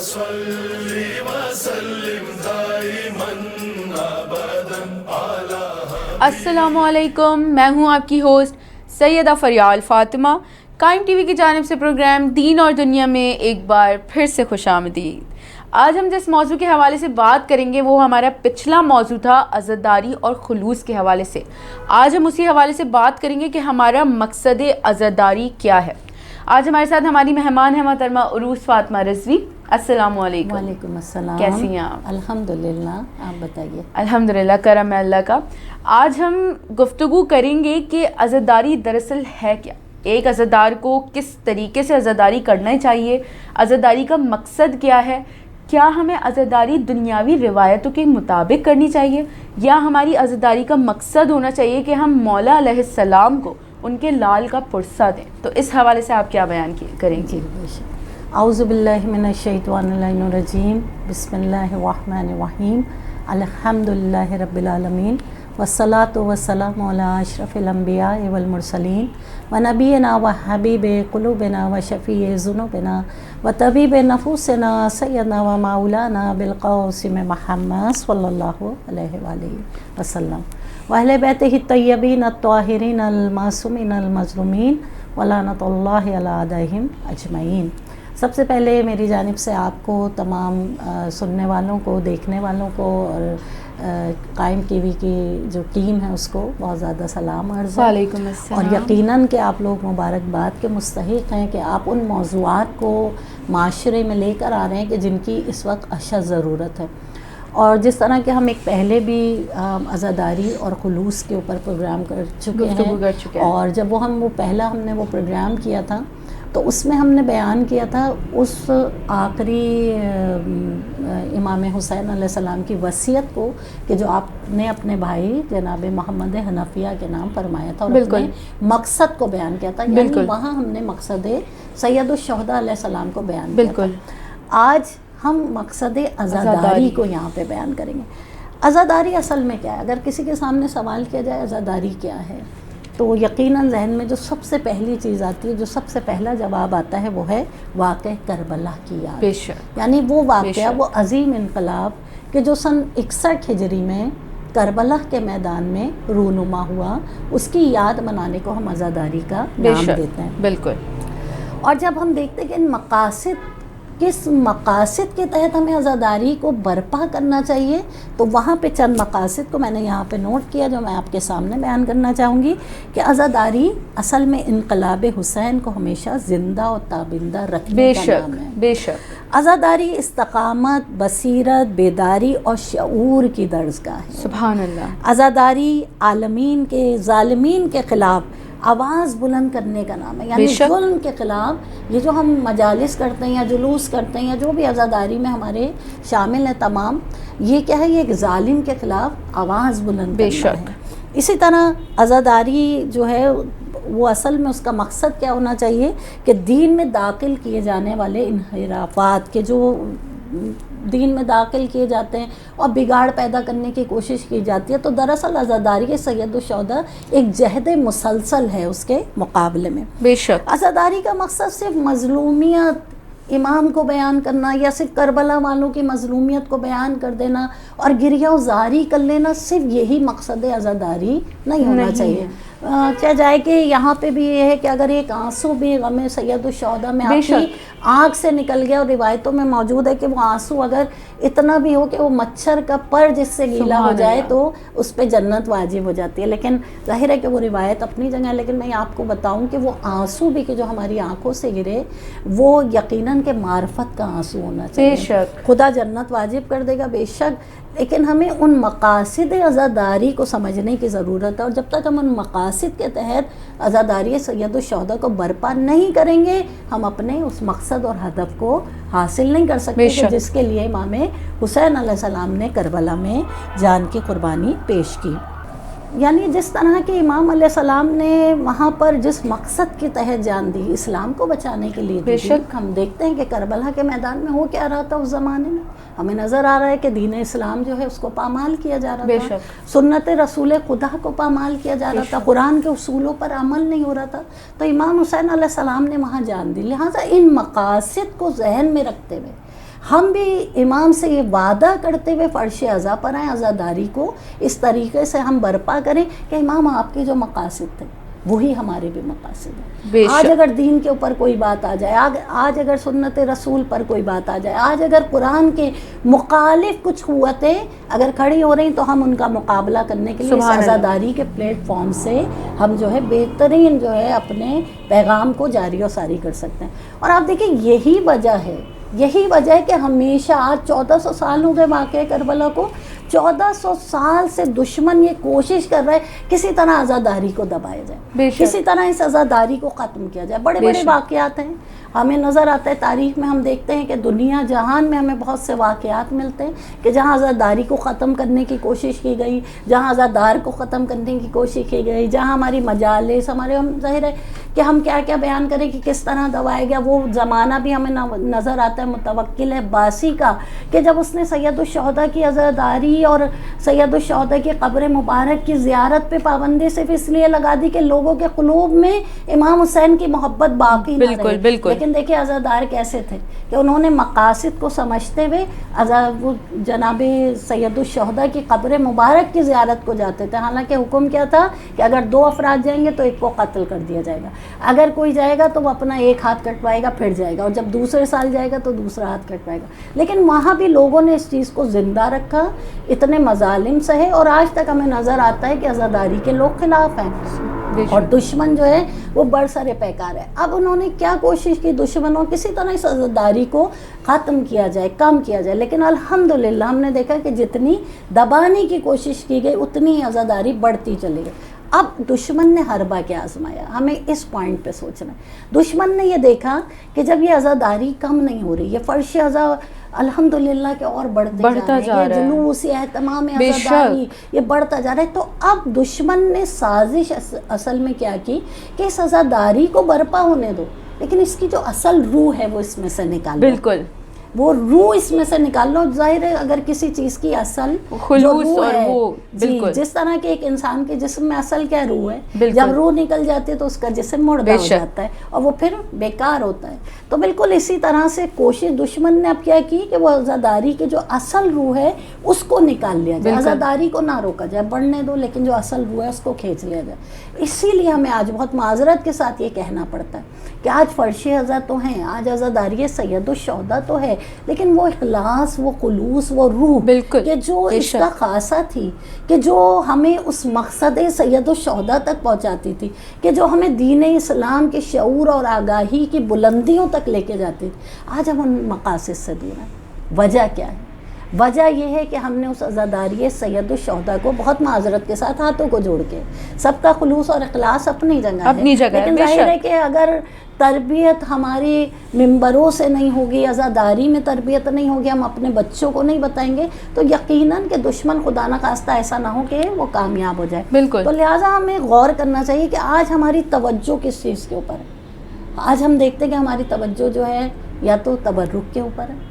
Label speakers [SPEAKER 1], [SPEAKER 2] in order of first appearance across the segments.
[SPEAKER 1] صل وسلم دائما ابدا على
[SPEAKER 2] السلام علیکم، میں ہوں آپ کی ہوسٹ سیدہ فریال فاطمہ۔ قائم ٹی وی کی جانب سے پروگرام دین اور دنیا میں ایک بار پھر سے خوش آمدید۔ آج ہم جس موضوع کے حوالے سے بات کریں گے وہ ہمارا پچھلا موضوع تھا عزاداری اور خلوص کے حوالے سے۔ آج ہم اسی حوالے سے بات کریں گے کہ ہمارا مقصد عزاداری کیا ہے۔ آج ہمارے ساتھ ہماری مہمان ہیں محترمہ عروس فاطمہ رضوی۔ السلام علیکم۔
[SPEAKER 3] وعلیکم السلام۔
[SPEAKER 2] کیسی ہیں آپ؟
[SPEAKER 3] الحمدللہ، آپ بتائیے۔
[SPEAKER 2] الحمدللہ، کرم ہے اللہ کا۔ آج ہم گفتگو کریں گے کہ عزاداری دراصل ہے کیا، ایک عزادار کو کس طریقے سے عزاداری کرنا چاہیے، عزاداری کا مقصد کیا ہے، کیا ہمیں عزاداری دنیاوی روایتوں کے مطابق کرنی چاہیے یا ہماری عزاداری کا مقصد ہونا چاہیے کہ ہم مولا علیہ السلام کو ان کے لال کا پرسہ دیں۔ تو اس حوالے سے آپ کیا بیان کریں گے؟
[SPEAKER 3] اعوذ باللہ من الشیطان الرجیم، بسم اللہ الرحمن الرحیم، الحمدللہ رب العالمین، والصلاة والسلام علی اشرف الانبیاء والمرسلین، ونبینا وحبیب قلوبنا وشفیع ذنوبنا وطبیب نفوسنا سیدنا و مولانا بالقاسم محمد صلی اللہ علیہ وآلہ وسلم واہل بیتہ الطیبین الطاہرین المعصومین المظلومین ولعنۃ اللہ علی اعدائہم اجمعین۔ سب سے پہلے میری جانب سے آپ کو، تمام سننے والوں کو، دیکھنے والوں کو اور قائم ٹی وی کی جو ٹیم ہے اس کو بہت زیادہ سلام عرض ہے۔
[SPEAKER 2] وعلیکم السلام۔
[SPEAKER 3] اور یقیناً کہ آپ لوگ مبارکباد کے مستحق ہیں کہ آپ ان موضوعات کو معاشرے میں لے کر آ رہے ہیں کہ جن کی اس وقت اشد ضرورت ہے۔ اور جس طرح کہ ہم ایک پہلے بھی عزاداری اور خلوص کے اوپر پروگرام کر چکے ہیں، اور جب وہ پہلا ہم نے وہ پروگرام کیا تھا تو اس میں ہم نے بیان کیا تھا اس آخری امام حسین علیہ السلام کی وصیت کو کہ جو آپ نے اپنے بھائی جناب محمد حنفیہ کے نام فرمایا تھا اور اپنے مقصد کو بیان کیا تھا، یعنی وہاں ہم نے مقصد سید الشہداء علیہ السلام کو بیان کیا تھا۔ آج ہم مقصد عزاداری کو یہاں پہ بیان کریں گے۔ عزاداری اصل میں کیا ہے؟ اگر کسی کے سامنے سوال کیا جائے عزاداری کیا ہے تو یقیناً ذہن میں جو سب سے پہلی چیز آتی ہے، جو سب سے پہلا جواب آتا ہے وہ ہے واقعہ کربلا کی یاد۔
[SPEAKER 2] بے شک۔
[SPEAKER 3] یعنی وہ واقعہ، وہ عظیم انقلاب کہ جو سن 61 ہجری میں کربلا کے میدان میں رونما ہوا، اس کی یاد منانے کو ہم عزاداری کا نام دیتے ہیں۔
[SPEAKER 2] بالکل۔
[SPEAKER 3] اور جب ہم دیکھتے ہیں کہ ان مقاصد، کس مقاصد کے تحت ہمیں عزاداری کو برپا کرنا چاہیے، تو وہاں پہ چند مقاصد کو میں نے یہاں پہ نوٹ کیا جو میں آپ کے سامنے بیان کرنا چاہوں گی کہ عزاداری اصل میں انقلاب حسین کو ہمیشہ زندہ اور تابندہ رکھنے کا نام ہے۔
[SPEAKER 2] بے شک۔
[SPEAKER 3] عزاداری استقامت، بصیرت، بیداری اور شعور کی درسگاہ ہے۔
[SPEAKER 2] سبحان اللہ۔
[SPEAKER 3] عزاداری عالمین کے، ظالمین کے خلاف آواز بلند کرنے کا نام ہے، یعنی ظلم کے خلاف یہ جو ہم مجالس کرتے ہیں یا جلوس کرتے ہیں یا جو بھی عزاداری میں ہمارے شامل ہیں تمام، یہ کیا ہے؟ یہ ایک ظالم کے خلاف آواز بلند کرنا ہے۔ اسی طرح عزاداری جو ہے وہ اصل میں اس کا مقصد کیا ہونا چاہیے کہ دین میں داخل کیے جانے والے انحرافات کے، جو دین میں داخل کیے جاتے ہیں اور بگاڑ پیدا کرنے کی کوشش کی جاتی ہے، تو دراصل عزاداری سید الشہداء ایک جہد مسلسل ہے اس کے مقابلے میں۔
[SPEAKER 2] بے شک۔
[SPEAKER 3] عزاداری کا مقصد صرف مظلومیت امام کو بیان کرنا یا صرف کربلا والوں کی مظلومیت کو بیان کر دینا اور گریہ زاری کر لینا، صرف یہی مقصد عزاداری نہیں ہونا چاہیے۔ کیا جائے کہ یہاں پہ بھی یہ ہے کہ اگر ایک آنسو بھی غم سید الشہداء میں آپ کی آنکھ سے نکل گیا، اور روایتوں میں موجود ہے کہ وہ آنسو اگر اتنا بھی ہو کہ وہ مچھر کا پر جس سے گیلا ہو جائے تو اس پہ جنت واجب ہو جاتی ہے، لیکن ظاہر ہے کہ وہ روایت اپنی جگہ ہے، لیکن میں آپ کو بتاؤں کہ وہ آنسو بھی کہ جو ہماری آنکھوں سے گرے وہ یقیناً کہ معرفت کا آنسو ہونا چاہیے۔
[SPEAKER 2] بے شک۔
[SPEAKER 3] خدا جنت واجب کر دے گا بے شک، لیکن ہمیں ان مقاصد عزاداری کو سمجھنے کی ضرورت ہے، اور جب تک ہم ان مقاصد کے تحت عزاداری سید الشہداء کو برپا نہیں کریں گے، ہم اپنے اس مقصد اور ہدف کو حاصل نہیں کر سکتے کہ جس کے لیے امام حسین علیہ السلام نے کربلا میں جان کی قربانی پیش کی۔ یعنی جس طرح کہ امام علیہ السلام نے وہاں پر جس مقصد کے تحت جان دی، اسلام کو بچانے کے لیے دی، ہم دیکھتے ہیں کہ کربلا کے میدان میں ہو کیا رہا تھا اس زمانے میں، ہمیں نظر آ رہا ہے کہ دین اسلام جو ہے اس کو پامال کیا جا رہا تھا، سنت رسول خدا کو پامال کیا جا رہا تھا، قرآن کے اصولوں پر عمل نہیں ہو رہا تھا، تو امام حسین علیہ السلام نے وہاں جان دی۔ لہٰذا ان مقاصد کو ذہن میں رکھتے ہوئے ہم بھی امام سے یہ وعدہ کرتے ہوئے فرش عزا پر آئیں، عزاداری کو اس طریقے سے ہم برپا کریں کہ امام آپ کے جو مقاصد تھے وہی ہمارے بھی مقاصد ہیں۔ آج اگر دین کے اوپر کوئی بات آ جائے، آج اگر سنت رسول پر کوئی بات آ جائے، آج اگر قرآن کے مخالف کچھ قوتیں اگر کھڑی ہو رہی تو ہم ان کا مقابلہ کرنے کے لیے اس عزاداری کے پلیٹ فارم سے ہم جو ہے بہترین جو ہے اپنے پیغام کو جاری و ساری کر سکتے ہیں۔ اور آپ دیکھیں یہی وجہ ہے کہ ہمیشہ آج 1400 سال ہو گئے واقعہ کربلا کو، 1400 سال سے دشمن یہ کوشش کر رہا ہے کسی طرح عزاداری کو دبایا جائے، کسی طرح اس عزاداری کو ختم کیا جائے۔ بڑے بڑے واقعات ہیں، ہمیں نظر آتا ہے تاریخ میں، ہم دیکھتے ہیں کہ دنیا جہان میں ہمیں بہت سے واقعات ملتے ہیں کہ جہاں عزاداری کو ختم کرنے کی کوشش کی گئی، جہاں عزادار کو ختم کرنے کی کوشش کی گئی، جہاں ہماری مجالس ہمارے، ہم ظاہر ہے کہ ہم کیا کیا بیان کریں کہ کس طرح دبایا گیا۔ وہ زمانہ بھی ہمیں نظر آتا ہے متوکل عباسی کا کہ جب اس نے سید الشہداء کی عزاداری اور سید الشہداء کی قبر مبارک کی زیارت پہ پابندی صرف اس لیے لگا دی کہ لوگوں کے قلوب میں امام حسین کی محبت باقی نہ رہے۔
[SPEAKER 2] بالکل۔
[SPEAKER 3] لیکن دیکھیں عزادار کیسے تھے کہ انہوں نے مقاصد کو سمجھتے ہوئے جناب سید الشہداء کی قبر مبارک کی زیارت کو جاتے تھے، حالانکہ حکم کیا تھا کہ اگر 2 افراد جائیں گے تو ایک کو قتل کر دیا جائے گا، اگر کوئی جائے گا تو وہ اپنا ایک ہاتھ کٹوائے گا پھر جائے گا، اور جب دوسرے سال جائے گا تو دوسرا ہاتھ کٹوائے گا۔ لیکن وہاں بھی لوگوں نے اس چیز کو زندہ رکھا، اتنے مظالم سہے، اور آج تک ہمیں نظر آتا ہے کہ عزاداری کے لوگ خلاف ہیں اور دشمن جو ہے وہ بڑھ سرے پیکار ہے۔ اب انہوں نے کیا کوشش کی، دشمنوں کسی طرح اس عزاداری کو ختم کیا جائے، کم کیا جائے، لیکن الحمدللہ ہم نے دیکھا کہ جتنی دبانے کی کوشش کی گئی اتنی ہی عزاداری بڑھتی چلی گئی۔ اب دشمن نے حربہ کیا آزمایا، ہمیں اس پوائنٹ پہ سوچنا ہے۔ دشمن نے یہ دیکھا کہ جب یہ عزاداری کم نہیں ہو رہی، یہ فرش عزا الحمدللہ کہ اور بڑھتا جا رہا ہے، جلوس، یہ اہتمام عزاداری یہ بڑھتا جا رہا ہے، تو اب دشمن نے سازش اصل میں کیا کی کہ اس عزاداری کو برپا ہونے دو، لیکن اس کی جو اصل روح ہے وہ اس میں سے نکال لو۔ بالکل، وہ روح اس میں سے نکال لو۔ ظاہر ہے اگر کسی چیز کی اصل
[SPEAKER 2] خلوص اور
[SPEAKER 3] ہے،
[SPEAKER 2] وہ
[SPEAKER 3] جس طرح کہ ایک انسان کے جسم میں اصل کیا روح ہے، جب روح نکل جاتی ہے تو اس کا جسم مردہ ہو جاتا ہے اور وہ پھر بیکار ہوتا ہے۔ تو بالکل اسی طرح سے کوشش دشمن نے اب کیا کی کہ وہ عزاداری کے جو اصل روح ہے اس کو نکال لیا جائے، عزاداری کو نہ روکا جائے، بڑھنے دو، لیکن جو اصل روح ہے اس کو کھینچ لیا جائے۔ اسی لیے ہمیں آج بہت معذرت کے ساتھ یہ کہنا پڑتا ہے کہ آج فرش عزا تو ہیں، آج عزاداری سید الشہداء تو ہے، لیکن وہ اخلاص، وہ خلوص، وہ روح کہ جو اس کا خاصہ تھی، کہ جو ہمیں اس مقصد سید الشہداء تک پہنچاتی تھی، کہ جو ہمیں دین اسلام کے شعور اور آگاہی کی بلندیوں تک لے کے جاتی تھی، آج ہم ان مقاصد سے دور ہیں۔ وجہ کیا ہے؟ وجہ یہ ہے کہ ہم نے اس عزاداری سید الشہداء کو بہت معذرت کے ساتھ ہاتھوں کو جوڑ کے، سب کا خلوص اور اخلاص اپنی جگہ ہے، لیکن ظاہر ہے کہ اگر تربیت ہماری ممبروں سے نہیں ہوگی، عزاداری میں تربیت نہیں ہوگی، ہم اپنے بچوں کو نہیں بتائیں گے، تو یقیناً کہ دشمن خدا نخواستہ ایسا نہ ہو کہ وہ کامیاب ہو جائے۔ بالکل، تو لہٰذا ہمیں غور کرنا چاہیے کہ آج ہماری توجہ کس چیز کے اوپر ہے۔ آج ہم دیکھتے ہیں کہ ہماری توجہ جو ہے یا تو تبرک کے اوپر ہے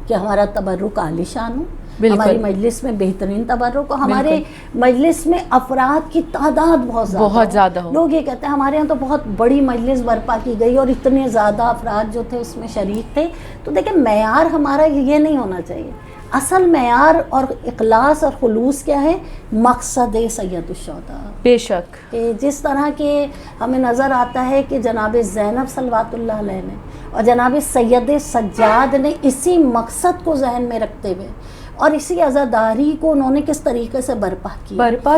[SPEAKER 3] کہ ہمارا تبرک عالی شان ہو، ہماری مجلس میں بہترین تبرک ہو، ہمارے مجلس میں افراد کی تعداد بہت زیادہ ہو۔ لوگ یہ کہتے ہیں ہمارے یہاں تو بہت بڑی مجلس برپا کی گئی اور اتنے زیادہ افراد جو تھے اس میں شریک تھے۔ تو دیکھیں معیار ہمارا یہ نہیں ہونا چاہیے، اصل معیار اور اخلاص اور خلوص کیا ہے؟ مقصد سید الشہداء۔ بے شک کہ جس طرح کے ہمیں نظر آتا ہے کہ جناب زینب صلوات اللہ علیہ نے اور جناب سید سجاد نے اسی مقصد کو ذہن میں رکھتے ہوئے اور اسی عزاداری کو انہوں نے کس طریقے سے برپا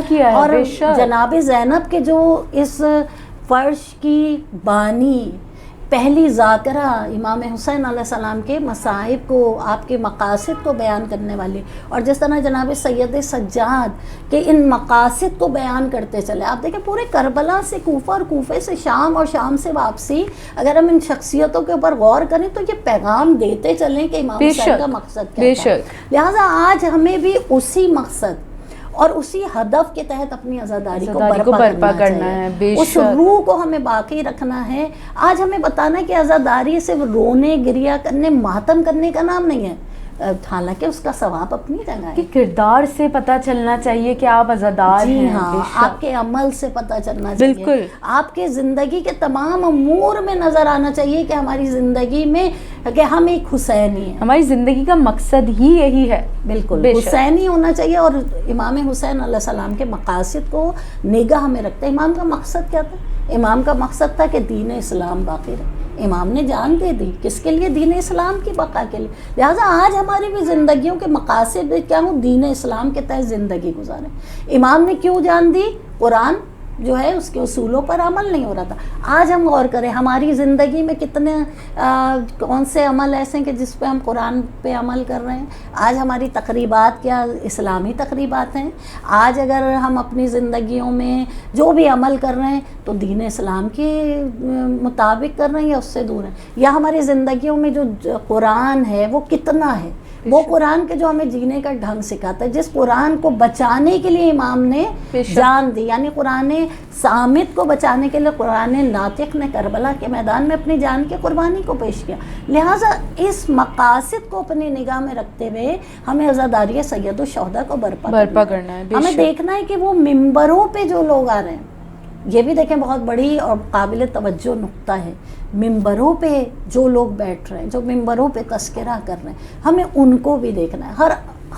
[SPEAKER 3] کیا ہے۔ اور جناب زینب کے جو اس فرش کی بانی، پہلی ذاکرہ، امام حسین علیہ السلام کے مصائب کو، آپ کے مقاصد کو بیان کرنے والی، اور جس طرح جناب سید سجاد کے ان مقاصد کو بیان کرتے چلے۔ آپ دیکھیں پورے کربلا سے کوفہ اور کوفے سے شام اور شام سے واپسی، اگر ہم ان شخصیتوں کے اوپر غور کریں تو یہ پیغام دیتے چلیں کہ امام حسین کا مقصد کیا تھا۔ لہٰذا آج ہمیں بھی اسی مقصد اور اسی ہدف کے تحت اپنی عزاداری کو برپا کرنا ہے، اس روح کو ہمیں باقی رکھنا ہے۔ آج ہمیں بتانا ہے کہ عزاداری صرف رونے، گریہ کرنے، ماتم کرنے کا نام نہیں ہے۔ حالانکہ اس کا ثواب اپنی جگہ ہے.
[SPEAKER 2] کہ کردار سے پتہ چلنا چاہیے کہ آپ عزادار
[SPEAKER 3] جی
[SPEAKER 2] ہیں.
[SPEAKER 3] ہاں،
[SPEAKER 2] بے شک.
[SPEAKER 3] آپ کے عمل سے پتہ چلنا چاہیے.
[SPEAKER 2] بالکل.
[SPEAKER 3] آپ کے زندگی کے تمام امور میں نظر آنا چاہیے کہ ہماری زندگی میں کہ ہم ایک حسینی ہیں.
[SPEAKER 2] ہماری زندگی کا مقصد ہی یہی ہے.
[SPEAKER 3] بالکل
[SPEAKER 2] بے شک.
[SPEAKER 3] حسینی ہونا چاہیے. اور امام حسین علیہ السلام کے مقاصد کو نگاہ میں رکھتے ہیں. امام کا مقصد کیا تھا؟ امام کا مقصد تھا کہ دین اسلام باقی رہے. امام نے جان دے دی کس کے لیے؟ دین اسلام کی بقا کے لیے. لہٰذا آج ہماری بھی زندگیوں کے مقاصد کیا ہوں؟ دین اسلام کے تحت زندگی گزاریں. امام نے کیوں جان دی؟ قرآن جو ہے اس کے اصولوں پر عمل نہیں ہو رہا تھا. آج ہم غور کریں ہماری زندگی میں کتنے کون سے عمل ایسے ہیں کہ جس پہ ہم قرآن پہ عمل کر رہے ہیں. آج ہماری تقریبات کیا اسلامی تقریبات ہیں؟ آج اگر ہم اپنی زندگیوں میں جو بھی عمل کر رہے ہیں تو دین اسلام کے مطابق کر رہے ہیں یا اس سے دور ہیں؟ یا ہماری زندگیوں میں جو قرآن ہے وہ کتنا ہے؟ وہ قرآن کے جو ہمیں جینے کا ڈھنگ سکھاتا ہے، جس قرآن کو بچانے کے لیے امام نے جان دی. یعنی قرآن صامت کو بچانے کے لیے قرآن ناطق نے کربلا کے میدان میں اپنی جان کی قربانی کو پیش کیا. لہٰذا اس مقاصد کو اپنی نگاہ میں رکھتے ہوئے ہمیں عزاداری سید الشہداء کو برپا کرنا ہے. ہمیں دیکھنا ہے کہ وہ ممبروں پہ جو لوگ آ رہے ہیں، یہ بھی دیکھیں بہت بڑی اور قابل توجہ نقطہ ہے. ممبروں پہ جو لوگ بیٹھ رہے ہیں، جو ممبروں پہ تذکرہ کر رہے ہیں، ہمیں ان کو بھی دیکھنا ہے.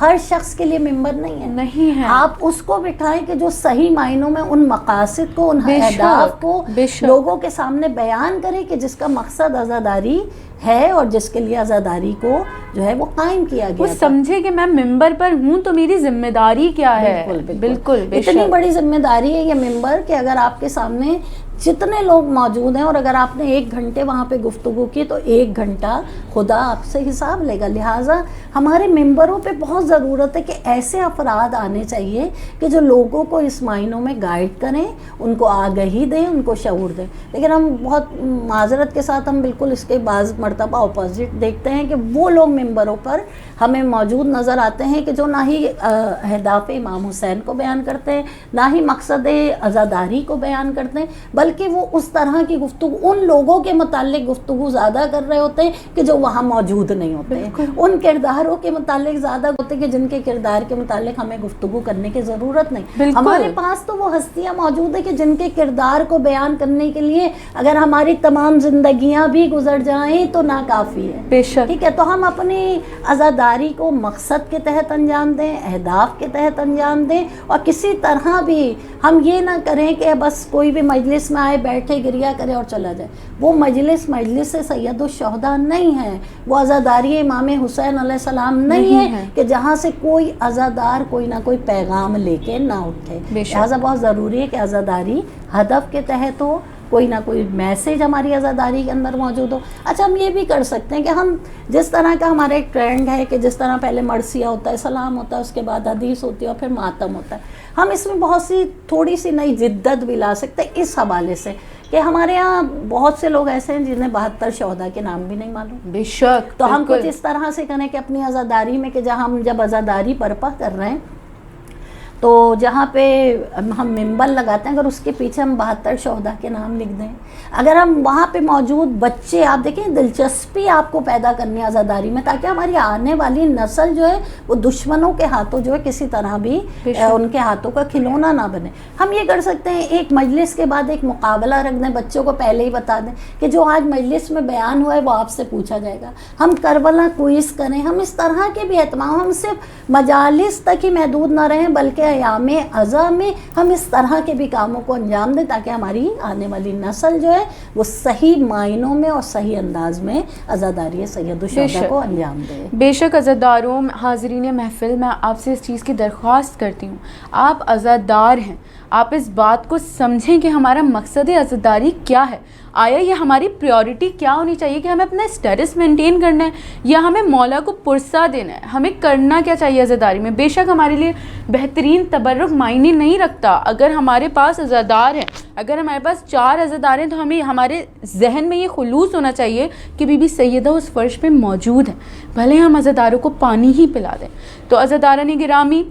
[SPEAKER 3] ہر شخص کے لیے ممبر نہیں ہے. آپ اس کو بٹھائیں کہ جو صحیح معنوں میں ان مقاصد کو، ان اہداف کو لوگوں کے سامنے بیان کرے کہ جس کا مقصد عزاداری ہے اور جس کے لیے عزاداری کو جو ہے وہ قائم کیا گیا.
[SPEAKER 2] وہ سمجھے کہ میں ممبر پر ہوں تو میری ذمہ داری کیا ہے. بالکل.
[SPEAKER 3] اتنی بڑی ذمہ داری ہے یہ ممبر کہ اگر آپ کے سامنے جتنے لوگ موجود ہیں اور اگر آپ نے 1 گھنٹے وہاں پہ گفتگو کی تو 1 گھنٹہ خدا آپ سے حساب لے گا. لہٰذا ہمارے ممبروں پہ بہت ضرورت ہے کہ ایسے افراد آنے چاہیے کہ جو لوگوں کو اس معنوں میں گائیڈ کریں، ان کو آگہی دیں، ان کو شعور دیں. لیکن ہم بہت معذرت کے ساتھ ہم بالکل اس کے بعض مرتبہ اپوزٹ دیکھتے ہیں کہ وہ لوگ ممبروں پر ہمیں موجود نظر آتے ہیں کہ جو نہ ہی اہداف امام حسین کو بیان کرتے ہیں، نہ ہی مقصد عزاداری کو بیان کرتے ہیں، بلکہ وہ اس طرح کی گفتگو ان لوگوں کے متعلق گفتگو زیادہ کر رہے ہوتے ہیں کہ جو وہاں موجود نہیں ہوتے ہیں. ان کرداروں کے متعلق زیادہ ہوتے ہیں کہ جن کے کردار کے متعلق ہمیں گفتگو کرنے کی ضرورت نہیں. ہمارے پاس تو وہ ہستیاں موجود ہیں کہ جن کے کردار کو بیان کرنے کے لیے اگر ہماری تمام زندگیاں بھی گزر جائیں تو ناکافی ہے. بے شک. ٹھیک ہے، تو ہم اپنی عزاداری کو مقصد کے تحت انجام دیں، اہداف کے تحت انجام دیں، اور کسی طرح بھی ہم یہ نہ کریں کہ بس کوئی بھی مجلس میں آئے، بیٹھے، گریہ کرے اور چلا جائے. وہ مجلس سید الشہداء نہیں ہے. وہ عزاداری امام حسین علیہ السلام نہیں ہے کہ جہاں سے کوئی عزادار کوئی نہ کوئی پیغام لے کے نہ اٹھے. لہٰذا بہت ضروری ہے کہ عزاداری ہدف کے تحت ہو، کوئی نہ کوئی میسیج ہماری عزاداری کے اندر موجود ہو. اچھا، ہم یہ بھی کر سکتے ہیں کہ ہم جس طرح کا ہمارا ایک ٹرینڈ ہے کہ جس طرح پہلے مرثیہ ہوتا ہے، سلام ہوتا ہے، اس کے بعد حدیث ہوتی ہے اور پھر ماتم ہوتا ہے، ہم اس میں بہت سی تھوڑی سی نئی جدت بھی لا سکتے ہیں اس حوالے سے کہ ہمارے ہاں بہت سے لوگ ایسے ہیں جنہیں 72 شہداء کے نام بھی نہیں معلوم. بے شک. تو ہم کچھ اس طرح سے کریں کہ اپنی عزاداری میں کہ جہاں ہم جب عزاداری برپا کر رہے ہیں تو جہاں پہ ہم ممبر لگاتے ہیں، اگر اس کے پیچھے ہم 72 شہداء کے نام لکھ دیں، اگر ہم وہاں پہ موجود بچے، آپ دیکھیں دلچسپی آپ کو پیدا کرنی ہے عزاداری میں، تاکہ ہماری آنے والی نسل جو ہے وہ دشمنوں کے ہاتھوں جو ہے کسی طرح بھی ان کے ہاتھوں کا کھلونا نہ بنے. ہم یہ کر سکتے ہیں، ایک مجلس کے بعد ایک مقابلہ رکھ دیں، بچوں کو پہلے ہی بتا دیں کہ جو آج مجلس میں بیان ہوا ہے وہ آپ سے پوچھا جائے گا. ہم کربلا کوئز کریں. ہم اس طرح کے بھی اہتمام، ہم صرف مجالس تک ہی محدود نہ رہیں بلکہ ایام عزا میں ہم اس طرح کے بھی کاموں کو انجام دیں تاکہ ہماری آنے والی نسل جو ہے وہ صحیح معنوں میں اور صحیح انداز میں عزاداری سید الشہداء کو انجام دے.
[SPEAKER 2] بے شک. عزاداروں، حاضرین محفل، میں آپ سے اس چیز کی درخواست کرتی ہوں، آپ عزادار ہیں، آپ اس بات کو سمجھیں کہ ہمارا مقصد عزاداری کیا ہے. آیا یہ ہماری پریورٹی کیا ہونی چاہیے کہ ہمیں اپنا اسٹیٹس مینٹین کرنا ہے یا ہمیں مولا کو پرسہ دینا ہے؟ ہمیں کرنا کیا چاہیے عزاداری میں؟ بے شک ہمارے لیے بہترین تبرک معنی نہیں رکھتا. اگر ہمارے پاس عزادار ہیں، اگر ہمارے پاس 4 عزادار ہیں تو ہمیں ہمارے ذہن میں یہ خلوص ہونا چاہیے کہ بی بی سیدہ اس فرش پہ موجود ہیں، بھلے ہم عزاداروں کو پانی ہی پلا دیں. تو عزاداران گرامی،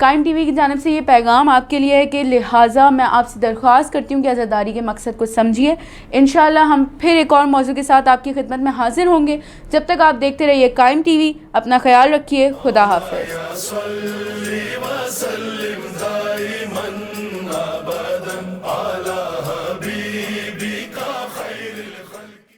[SPEAKER 2] قائم ٹی وی کی جانب سے یہ پیغام آپ کے لیے ہے کہ لہٰذا میں آپ سے درخواست کرتی ہوں کہ عزاداری کے مقصد کو سمجھیے. انشاءاللہ ہم پھر ایک اور موضوع کے ساتھ آپ کی خدمت میں حاضر ہوں گے. جب تک آپ دیکھتے رہیے قائم ٹی وی. اپنا خیال رکھیے. خدا حافظ.